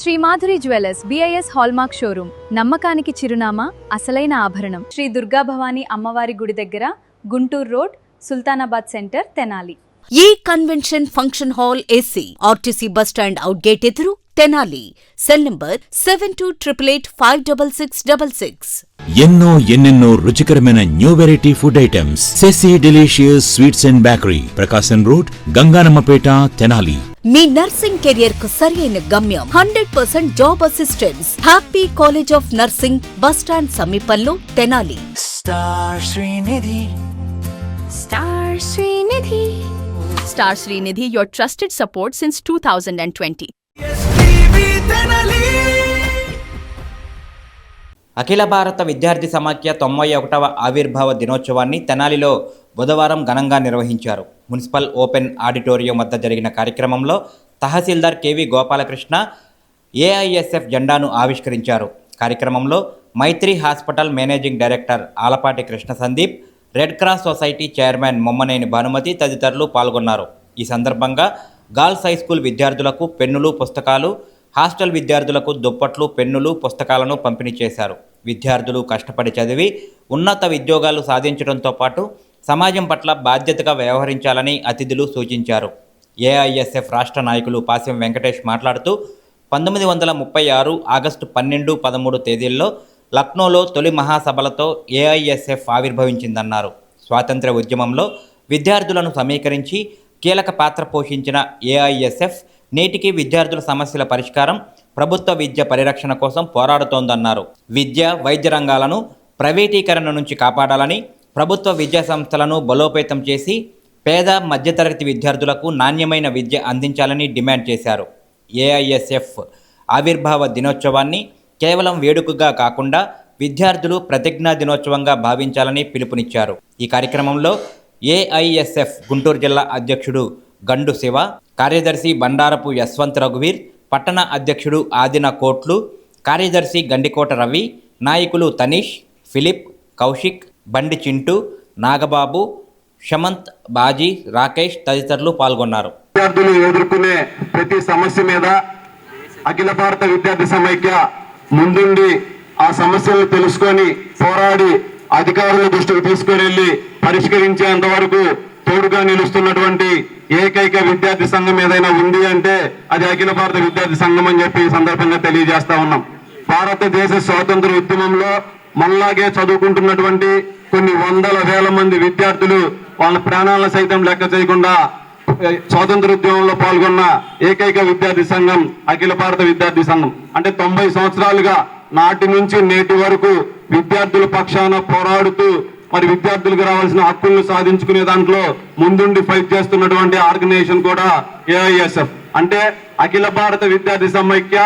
Shri Madhuri jewellers BIS hallmark showroom, నమ్మకానికి చిరునామా, అసలైన ఆభరణం. శ్రీ దుర్గా భవానీ అమ్మవారి గుడి దగ్గర, గుంటూరు రోడ్, సుల్తానాబాద్ సెంటర్, తెనాలి. ఈ convention function hall AC, RTC bus stand out gate ఎదురు, తెనాలి. Cell number 7288566666. ఎన్నెన్నో రుచికరమైన న్యూ వెరైటీ ఫుడ్ ఐటమ్స్. సెసి delicious sweets and bakery, Prakasam road, Ganganammapeta, Tenali. మీ నర్సింగ్ కెరియర్ కు సరైన గమ్యం 100% job assistance. Happy college of nursing, bus stand సమీపంలో, Tenali. Star Srinidhi, star Srinidhi. Star Srinidhi, your trusted support since 2020. Akhila Bharata Vidyarthi సమాఖ్య 91వ ఆవిర్భావ దినోత్సవాన్ని తెనాలిలో బుధవారం ఘనంగా నిర్వహించారు. మున్సిపల్ ఓపెన్ ఆడిటోరియం వద్ద జరిగిన కార్యక్రమంలో తహసీల్దార్ కెవి గోపాలకృష్ణ ఏఐఎస్ఎఫ్ జెండాను ఆవిష్కరించారు. కార్యక్రమంలో Maitri hospital managing director Alapati Krishna Sandeep, Red Cross society chairman Mommaneni Bhanumathi తదితరులు పాల్గొన్నారు. ఈ సందర్భంగా గర్ల్స్ హై స్కూల్ విద్యార్థులకు పెన్నులు, పుస్తకాలు, హాస్టల్ విద్యార్థులకు దుప్పట్లు, పెన్నులు, పుస్తకాలను పంపిణీ చేశారు. విద్యార్థులు కష్టపడి చదివి ఉన్నత ఉద్యోగాలు సాధించడంతో పాటు సమాజం పట్ల బాధ్యతగా వ్యవహరించాలని అతిథులు సూచించారు. ఏఐఎస్ఎఫ్ రాష్ట్ర నాయకులు పాసెం వెంకటేష్ మాట్లాడుతూ 1936 ఆగస్టు 12, 13 తేదీల్లో లక్నోలో తొలి మహాసభలతో ఏఐఎస్ఎఫ్ ఆవిర్భవించిందన్నారు. స్వాతంత్ర్య ఉద్యమంలో విద్యార్థులను సమీకరించి కీలక పాత్ర పోషించిన ఏఐఎస్ఎఫ్ నేటికి విద్యార్థుల సమస్యల పరిష్కారం, ప్రభుత్వ విద్య పరిరక్షణ కోసం పోరాడుతోందన్నారు. విద్య, వైద్య రంగాలను ప్రైవేటీకరణ నుంచి కాపాడాలని, ప్రభుత్వ విద్యా సంస్థలను బలోపేతం చేసి పేద, మధ్యతరగతి విద్యార్థులకు నాణ్యమైన విద్య అందించాలని డిమాండ్ చేశారు. ఏఐఎస్ఎఫ్ ఆవిర్భావ దినోత్సవాన్ని కేవలం వేడుకగా కాకుండా విద్యార్థులు ప్రతిజ్ఞా దినోత్సవంగా భావించాలని పిలుపునిచ్చారు. ఈ కార్యక్రమంలో ఏఐఎస్ఎఫ్ గుంటూరు జిల్లా అధ్యక్షుడు గండు శివ, కార్యదర్శి బండారపు యశ్వంత్ రఘువీర్, పట్టణ అధ్యక్షుడు ఆదిన కోట్లు, కార్యదర్శి గండికోట రవి, నాయకులు తనీష్, ఫిలిప్, కౌశిక్, బండి చింటూ, నాగబాబు, షమంత్, బాజీ, రాకేష్ తదితరులు పాల్గొన్నారు. విద్యార్థులు ఎదుర్కొనే ప్రతి సమస్య మీద అఖిల భారత విద్యార్థి సమైక్య ముందుండి ఆ సమస్యలను తెలుసుకొని పోరాడి అధికారుల దృష్టికి తీసుకుని వెళ్ళి పరిష్కరించేంత వరకు తోడుగా నిలుస్తున్నటువంటి ఏకైక విద్యార్థి సంఘం ఏదైనా ఉంది అంటే అది అఖిల భారత విద్యార్థి సంఘం అని చెప్పి ఈ సందర్భంగా తెలియజేస్తా ఉన్నాం. భారతదేశ స్వాతంత్ర ఉద్యమంలో మనలాగే చదువుకుంటున్నటువంటి కొన్ని వందల వేల మంది విద్యార్థులు వాళ్ళ ప్రాణాలను సైతం లెక్క చేయకుండా స్వాతంత్ర ఉద్యమంలో పాల్గొన్న ఏకైక విద్యార్థి సంఘం అఖిల భారత విద్యార్థి సంఘం. అంటే 90 సంవత్సరాలుగా నాటి నుంచి నేటి వరకు విద్యార్థుల పక్షాన పోరాడుతూ మరి విద్యార్థులకు రావాల్సిన హక్కులను సాధించుకునే దాంట్లో ముందుండి ఫైట్ చేస్తున్నటువంటి ఆర్గనైజేషన్ కూడా ఏఐఎస్ఎఫ్. అంటే అఖిల భారత విద్యార్థి సమైక్య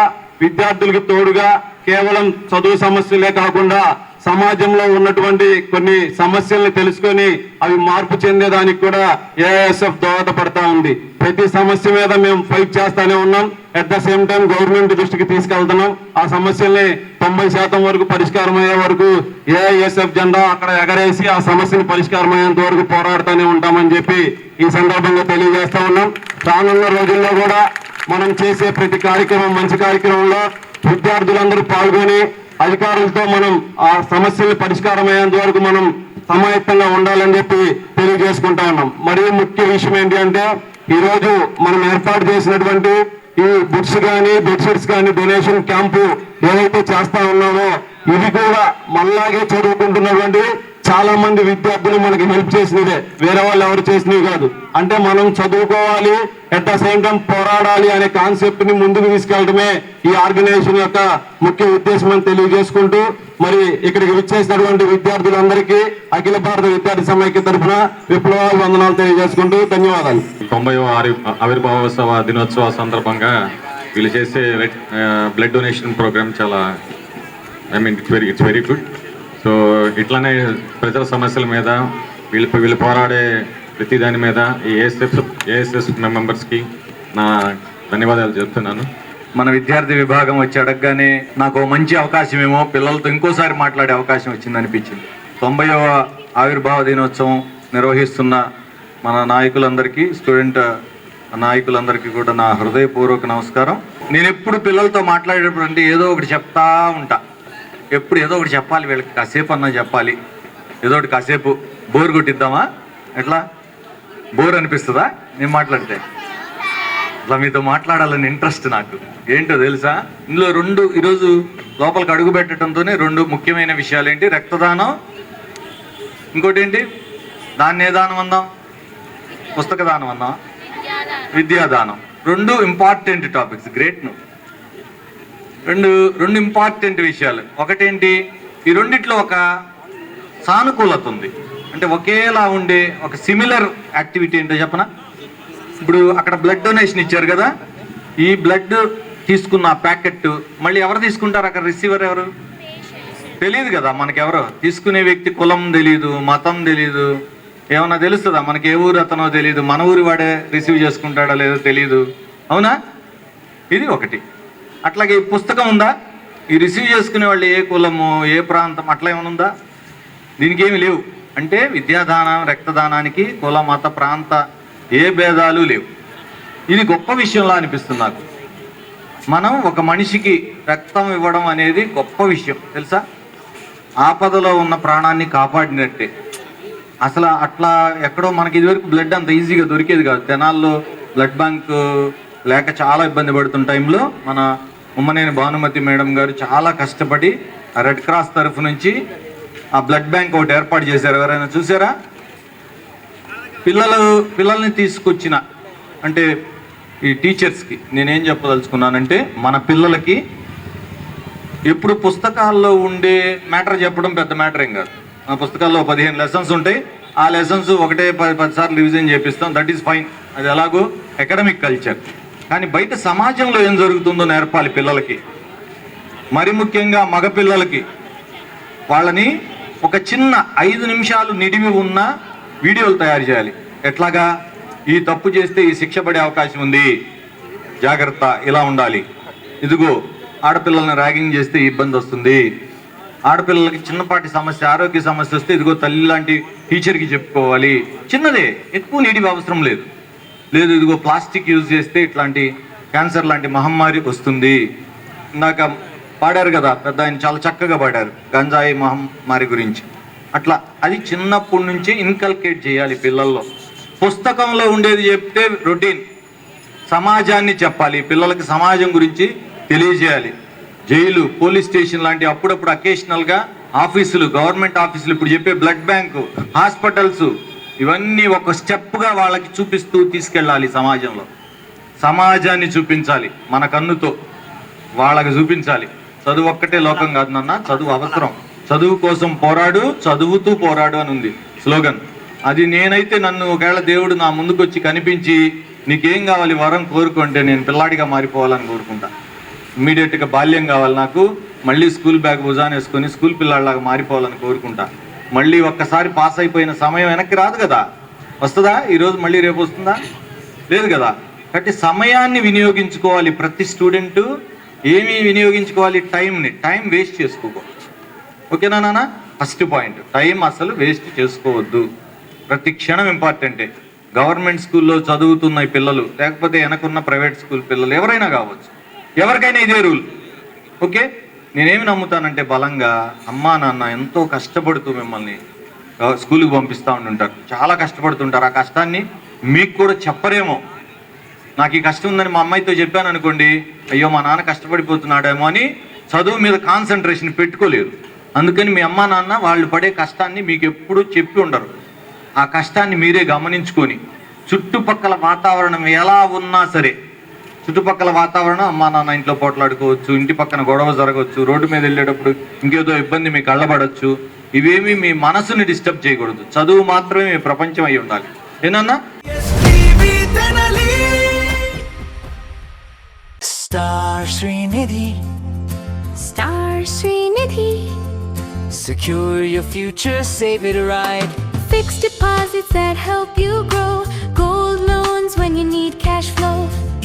విద్యార్థులకు తోడుగా కేవలం చదువు సమస్యలే కాకుండా సమాజంలో ఉన్నటువంటి కొన్ని సమస్యలను తెలుసుకొని అవి మార్పు చెందేదానికి కూడా ఏఐఎస్ఎఫ్ దోహదపడతా ఉంది. ప్రతి సమస్య మీద మేము ఫైట్ చేస్తానే ఉన్నాం. At the same time government దృష్టికి తీసుకెళ్తున్నాం. ఆ సమస్యల్ని 90% వరకు పరిష్కారం అయ్యే వరకు ఏఐఎస్ఎఫ్ జెండా అక్కడ ఎగరేసి ఆ సమస్యను పరిష్కారం అయ్యేంత వరకు పోరాడుతూనే ఉంటామని చెప్పి ఈ సందర్భంగా తెలియజేస్తా ఉన్నాం. రానున్న రోజుల్లో కూడా మనం చేసే ప్రతి కార్యక్రమం, మంచి కార్యక్రమంలో విద్యార్థులందరూ పాల్గొని అధికారులతో మనం ఆ సమస్యలు పరిష్కారం అయ్యేంత వరకు మనం సమాయత్తంగా ఉండాలని చెప్పి తెలియజేసుకుంటా ఉన్నాం. మరియు ముఖ్య విషయం ఏంటి అంటే ఈరోజు మనం ఏర్పాటు చేసినటువంటి ఈ బుక్స్ కానీ, బెడ్షీట్స్ కానీ డొనేషన్ క్యాంపు ఏదైతే చేస్తా ఉన్నామో ఇది కూడా మనలాగే చదువుకుంటున్నటువంటి చాలా మంది విద్యార్థులు మనకి హెల్ప్ చేసినదే, వేరే వాళ్ళు ఎవరు చేసినవి కాదు. అంటే మనం చదువుకోవాలి, ఎట్ ద సేమ్ టైం పోరాడాలి అనే కాన్సెప్ట్ ని ముందుకు తీసుకెళ్లడమే ఈ ఆర్గనైజేషన్ యొక్క ముఖ్య ఉద్దేశం అని తెలియజేసుకుంటూ మరి ఇక్కడికి విచ్చేసినటువంటి విద్యార్థులందరికీ అఖిల భారత విద్యార్థి సమైక్య తరఫున విప్లవాలు వందనాలు తెలియజేసుకుంటూ ధన్యవాదాలు. 90వ ఆవిర్భావోత్సవ దినోత్సవ సందర్భంగా వీళ్ళు చేసే బ్లడ్ డొనేషన్ ప్రోగ్రామ్ చాలా ఇట్స్ వెరీ గుడ్. సో ఇట్లానే ప్రజల సమస్యల మీద వీళ్ళు పోరాడే ప్రతి దాని మీద ఈ ఏఎస్ఎస్ మెంబర్స్కి నా ధన్యవాదాలు చెప్తున్నాను. మన విద్యార్థి విభాగం వచ్చి అడగగానే నాకు మంచి అవకాశం ఏమో పిల్లలతో ఇంకోసారి మాట్లాడే అవకాశం వచ్చింది అనిపించింది. 90వ ఆవిర్భావ దినోత్సవం నిర్వహిస్తున్న మన నాయకులందరికీ, స్టూడెంట్ నాయకులందరికీ కూడా నా హృదయపూర్వక నమస్కారం. నేను ఎప్పుడు పిల్లలతో మాట్లాడేటప్పుడు అంటే ఏదో ఒకటి చెప్తా ఉంటా. ఎప్పుడు ఏదో ఒకటి చెప్పాలి, వీళ్ళకి కాసేపు అన్నా చెప్పాలి. ఏదో ఒకటి కాసేపు బోర్ కొట్టిద్దామా? ఎట్లా బోర్ అనిపిస్తుందా నేను మాట్లాడితే? అట్లా మీతో మాట్లాడాలని ఇంట్రెస్ట్ నాకు. ఏంటో తెలుసా, ఇందులో రెండు ఈరోజు లోపలికి అడుగు పెట్టడంతోనే రెండు ముఖ్యమైన విషయాలు ఏంటి? రక్తదానం, ఇంకోటి ఏంటి? దాన్ని ఏ దానం అందాం? పుస్తక దానం అందాం, విద్యాదానం. రెండు ఇంపార్టెంట్ టాపిక్స్. గ్రేట్. నువ్వు రెండు ఇంపార్టెంట్ విషయాలు. ఒకటేంటి, ఈ రెండిట్లో ఒక సానుకూలత ఉంది. అంటే ఒకేలా ఉండే ఒక సిమిలర్ యాక్టివిటీ ఏంటో చెప్పనా? ఇప్పుడు అక్కడ బ్లడ్ డొనేషన్ ఇచ్చారు కదా, ఈ బ్లడ్ తీసుకున్న ప్యాకెట్ మళ్ళీ ఎవరు తీసుకుంటారు? అక్కడ రిసీవర్ ఎవరు తెలియదు కదా మనకెవరో. తీసుకునే వ్యక్తి కులం తెలీదు, మతం తెలీదు, ఏమన్నా తెలుస్తుందా మనకి? ఏ ఊరు అతనో తెలియదు, మన ఊరి వాడే రిసీవ్ చేసుకుంటాడో లేదో తెలియదు. అవునా? ఇది ఒకటి. అట్లాగే ఈ పుస్తకం ఉందా? ఈ రిసీవ్ చేసుకునే వాళ్ళు ఏ కులము, ఏ ప్రాంతం, అట్లా ఏమైనా ఉందా? దీనికి ఏమి లేవు. అంటే విద్యాదానం, రక్తదానానికి కుల, మత, ప్రాంత ఏ భేదాలు లేవు. ఇది గొప్ప విషయంలా అనిపిస్తుంది నాకు. మనం ఒక మనిషికి రక్తం ఇవ్వడం అనేది గొప్ప విషయం తెలుసా? ఆపదలో ఉన్న ప్రాణాన్ని కాపాడినట్టే. అసలు అట్లా ఎక్కడో మనకి ఇదివరకు బ్లడ్ అంత ఈజీగా దొరికేది కాదు. తెనాల్లో బ్లడ్ బ్యాంక్ లేక చాలా ఇబ్బంది పడుతున్న టైంలో మన ఉమ్మనేని భానుమతి మేడం గారు చాలా కష్టపడి ఆ రెడ్ క్రాస్ తరఫు నుంచి ఆ బ్లడ్ బ్యాంక్ ఒకటి ఏర్పాటు చేశారు. ఎవరైనా చూసారా? పిల్లల్ని తీసుకొచ్చిన అంటే ఈ టీచర్స్కి నేనేం చెప్పదలుచుకున్నానంటే, మన పిల్లలకి ఎప్పుడు పుస్తకాల్లో ఉండే మ్యాటర్ చెప్పడం పెద్ద మ్యాటర్ ఏం కాదు. ఆ పుస్తకాల్లో 15 లెసన్స్ ఉంటాయి. ఆ లెసన్స్ ఒకటే 10 సార్లు రివిజన్ చేపిస్తాం. That is fine. అది ఎలాగో అకాడమిక్ కల్చర్. కానీ బయట సమాజంలో ఏం జరుగుతుందో నేర్పాలి పిల్లలకి. మరి ముఖ్యంగా మగపిల్లలకి వాళ్ళని ఒక చిన్న 5 నిమిషాలు నిడివి ఉన్న వీడియోలు తయారు చేయాలి. ఎట్లాగా? ఈ తప్పు చేస్తే ఈ శిక్ష పడే అవకాశం ఉంది, జాగ్రత్త, ఇలా ఉండాలి. ఇదిగో ఆడపిల్లల్ని ర్యాగింగ్ చేస్తే ఇబ్బంది వస్తుంది, ఆడపిల్లలకి చిన్నపాటి సమస్య, ఆరోగ్య సమస్య వస్తే ఇదిగో తల్లి లాంటి టీచర్కి చెప్పుకోవాలి. చిన్నదే, ఎక్కువ నిడివి అవసరం లేదు. ఇదిగో ప్లాస్టిక్ యూజ్ చేస్తే ఇట్లాంటి క్యాన్సర్ లాంటి మహమ్మారి వస్తుంది. ఇందాక పాడారు కదా పెద్ద ఆయన, చాలా చక్కగా పాడారు గంజాయి మహమ్మారి గురించి. అట్లా అది చిన్నప్పటి నుంచి ఇన్కల్కేట్ చేయాలి పిల్లల్లో. పుస్తకంలో ఉండేది చెప్తే రొటీన్, సమాజాన్ని చెప్పాలి పిల్లలకి, సమాజం గురించి తెలియజేయాలి. జైలు, పోలీస్ స్టేషన్ లాంటి అప్పుడప్పుడు అకేషనల్గా ఆఫీసులు, గవర్నమెంట్ ఆఫీసులు, ఇప్పుడు చెప్పే బ్లడ్ బ్యాంకు, హాస్పిటల్స్, ఇవన్నీ ఒక స్టెప్గా వాళ్ళకి చూపిస్తూ తీసుకెళ్ళాలి. సమాజాన్ని చూపించాలి మన కన్నుతో, వాళ్ళకి చూపించాలి. చదువు ఒక్కటే లోకం కాదు నాన్న, చదువు అవసరం. చదువు కోసం పోరాడు, చదువుతూ పోరాడు అని ఉంది స్లోగన్. అది నేనైతే నన్ను ఒకవేళ దేవుడు నా ముందుకు వచ్చి కనిపించి నీకేం కావాలి వరం కోరుకుంటే నేను పిల్లాడిగా మారిపోవాలని కోరుకుంటా. ఇమ్మీడియట్గా బాల్యం కావాలి నాకు, మళ్ళీ స్కూల్ బ్యాగ్ భుజాన వేసుకొని స్కూల్ పిల్లాడిలాగా మారిపోవాలని కోరుకుంటా. మళ్ళీ ఒక్కసారి పాస్ అయిపోయిన సమయం వెనక్కి రాదు కదా, వస్తుందా? ఈరోజు మళ్ళీ రేపు వస్తుందా? లేదు కదా. కాబట్టి సమయాన్ని వినియోగించుకోవాలి. ప్రతి స్టూడెంటు ఏమి వినియోగించుకోవాలి? టైం వేస్ట్ చేసుకోకూడదు. ఓకేనా నాన్న? ఫస్ట్ పాయింట్, టైం అసలు వేస్ట్ చేసుకోవద్దు. ప్రతి క్షణం ఇంపార్టెంటే. గవర్నమెంట్ స్కూల్లో చదువుతున్న పిల్లలు, లేకపోతే వెనకున్న ప్రైవేట్ స్కూల్ పిల్లలు, ఎవరైనా కావచ్చు, ఎవరికైనా ఇదే రూల్. ఓకే, నేనేమి నమ్ముతానంటే బలంగా అమ్మా నాన్న ఎంతో కష్టపడుతూ మిమ్మల్ని స్కూల్కి పంపిస్తూ ఉంటుంటారు, చాలా కష్టపడుతుంటారు. ఆ కష్టాన్ని మీకు కూడా చెప్పరేమో. నాకు ఈ కష్టం ఉందని మా అమ్మాయితో చెప్పాను అనుకోండి, అయ్యో మా నాన్న కష్టపడిపోతున్నాడేమో అని చదువు మీద కాన్సన్ట్రేషన్ పెట్టుకోలేరు. అందుకని మీ అమ్మా నాన్న వాళ్ళు పడే కష్టాన్ని మీకు ఎప్పుడూ చెప్పి ఉండరు. ఆ కష్టాన్ని మీరే గమనించుకొని, చుట్టుపక్కల వాతావరణం ఎలా ఉన్నా సరే, చుట్టుపక్కల వాతావరణం అమ్మా నాన్న ఇంట్లో పోట్లాడుకోవచ్చు, ఇంటి పక్కన గొడవ జరగవచ్చు, రోడ్డు మీద వెళ్ళేటప్పుడు ఇంకేదో ఇబ్బంది మీకు కళ్ళబడచ్చు. ఇవేమి మీ మనసుని డిస్టర్బ్ చేయకూడదు. చదువు మాత్రమే మీ ప్రపంచం అయి ఉండాలి. ఏనన్నా? Star Srinidhi. Star Srinidhi. Secure your future, save it right. Fixed deposits that help you grow. Gold loans when you need cash flow.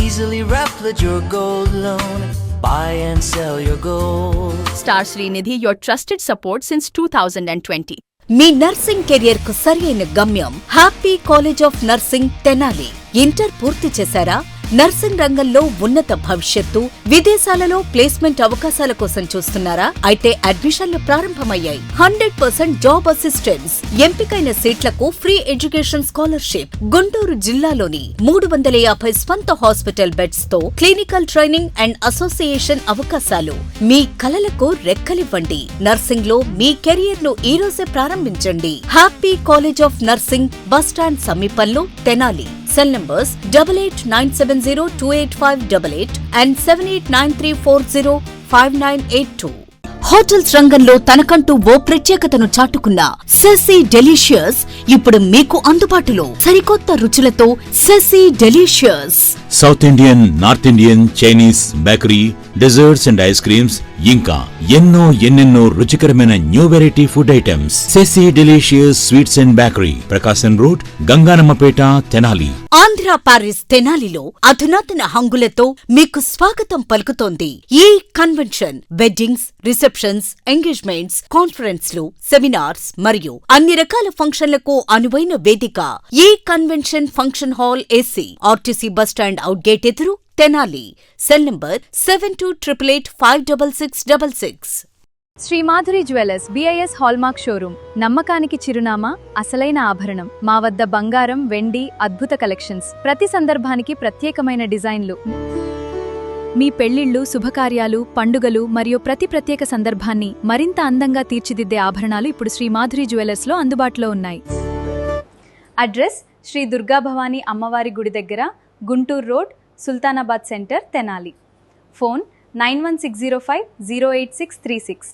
Easily replicate your gold loan. Buy and sell your gold. Star Srinidhi, your trusted support since 2020. Me nursing career కు సరైన గమ్యం happy college of nursing Tenali. Inter పూర్తి చేశారా? Nursing రంగంలో ఉన్నత భవిష్యత్తు, విదేశాలలో placement అవకాశాల కోసం చూస్తున్నారా? అయితే అడ్మిషన్లు ప్రారంభమయ్యాయి. 100% జాబ్ అసిస్టెన్స్, ఎంపికైన సీట్లకు ఫ్రీ ఎడ్యుకేషన్ స్కాలర్షిప్, గుంటూరు జిల్లాలోని 350 స్వంత హాస్పిటల్ బెడ్స్ తో క్లినికల్ ట్రైనింగ్ అండ్ అసోసియేషన్ అవకాశాలు. మీ కలలకు రెక్కలివ్వండి. నర్సింగ్ లో మీ కెరియర్ ను ఈ రోజే ప్రారంభించండి. Happy college of nursing, bus stand సమీపంలో, Tenali. Cell numbers 8897028588 and 7893405982. Hotels రంగంలో తనకంటూ ఓ ప్రత్యేకతను చాటుకున్న సెసీ డెలీషియస్ ఇప్పుడు మీకు అందుబాటులో. సరికొత్త రుచులతో సెసీ delicious. South Indian, north Indian, Chinese, bakery, desserts and ice creams, ఇంకా ఎన్నెన్నో రుచికరమైన న్యూ వెరైటీ ఫుడ్ ఐటమ్స్. సెసీ delicious sweets and bakery, Prakasam road, Ganganammapeta, Tenali. Andhra Paris తెనాలిలో అధునాతన హంగులతో మీకు స్వాగతం పలుకుతోంది ఈ కన్వెన్షన్. వెడ్డింగ్స్, రిసెప్షన్స్, ఎంగేజ్మెంట్స్, కాన్ఫరెన్స్లు, సెమినార్స్ మరియు అన్ని రకాల ఫంక్షన్లకు అనువైన వేదిక. ఈ convention function hall AC, RTC bus stand out gate ఎదురు, Tenali. Cell number 7288566666. Sri Madhuri jewellers BIS hallmark showroom, నమ్మకానికి చిరునామా, అసలైన ఆభరణం. మా వద్ద బంగారం, వెండి, అద్భుత కలెక్షన్స్, ప్రతి సందర్భానికి ప్రత్యేకమైన డిజైన్లు. మీ పెళ్లిళ్లు, శుభకార్యాలు, పండుగలు మరియు ప్రతి ప్రత్యేక సందర్భాన్ని మరింత అందంగా తీర్చిదిద్దే ఆభరణాలు ఇప్పుడు శ్రీ మాధురి జ్యువెలర్స్ లో అందుబాటులో ఉన్నాయి. అడ్రస్ శ్రీ దుర్గా భవానీ అమ్మవారి గుడి దగ్గర, Guntur road, Sultanabad centre, Tenali. Phone 9160508636.